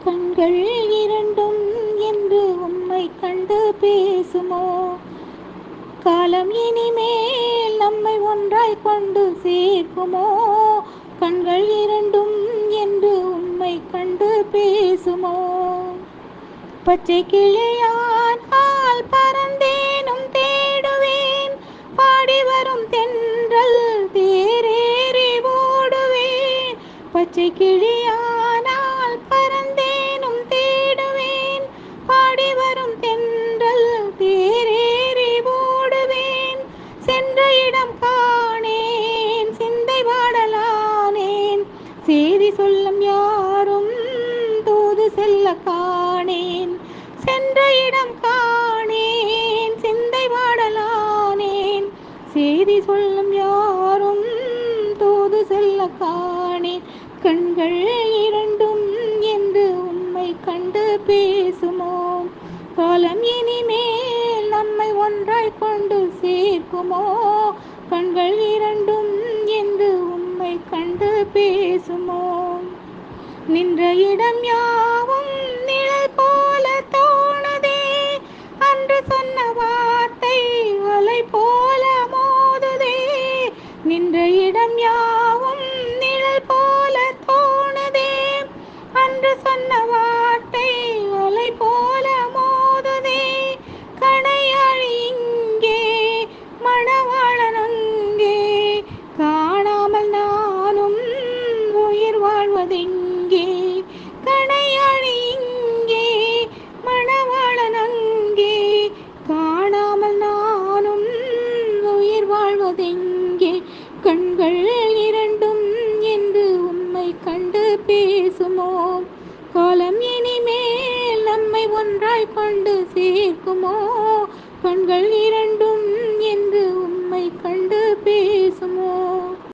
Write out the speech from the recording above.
கண்கள் இரண்டும் என்று உம்மை கண்டு பேசுமோ? காலம் இனிமேல் நம்மை ஒன்றாய் கொண்டு சேர்க்குமோ? கண்கள் இரண்டும் என்று உம்மை கண்டு பேசுமோ? பச்சை கிளியான் ஆள் பறந்தேனும் தேடுவேன், பாடி வரும் தென்றல் தேரேறி ஓடுவேன். பச்சை கிளியானால் பறந்தேனும் தேடுவேன், பாடி வரும் தென்றல் தேரேறி ஓடுவேன். சென்ற இடம் காணேன், சிந்தை வாடலானேன், செய்தி சொல்லும் யாரும் தூது செல்ல காணேன். சென்ற இடம் காணேன், சிந்தை வாடலானேன், செய்தி சொல்லும் யாரும் தூது செல்ல காணேன். கண்கள் இரண்டும் என்று உம்மை கண்டு பேசுமோ? காலம் இனிமேல் நம்மை ஒன்றாய் கொண்டு சேர்க்குமோ? கண்கள் இரண்டும் என்று உம்மை கண்டு பேசுமோ? நின்ற இடம் யாவும் நிழல் போல தோணுதே, அன்று சொன்ன வார்த்தை அலை போல மோதுதே. நின்ற இடம் யாவும் நிழல் போல தோணுதே, அன்று சொன்ன வார்த்தை அலை போல மோதுதே. கணையாழி இங்கே, மணவாளன் அங்கே, காணாமல் நானும் உயிர் வாழ்வதெங்கே? கணையாழி இங்கே, மணவாளன் அங்கே, காணாமல் நானும் உயிர் வாழ்வதெங்கே? கண்கள் இரண்டும் என்று உம்மை கண்டு பேசுமோ? காலம் இனிமேல் நம்மை ஒன்றாய் கொண்டு சேர்க்குமோ? கண்கள் இரண்டும்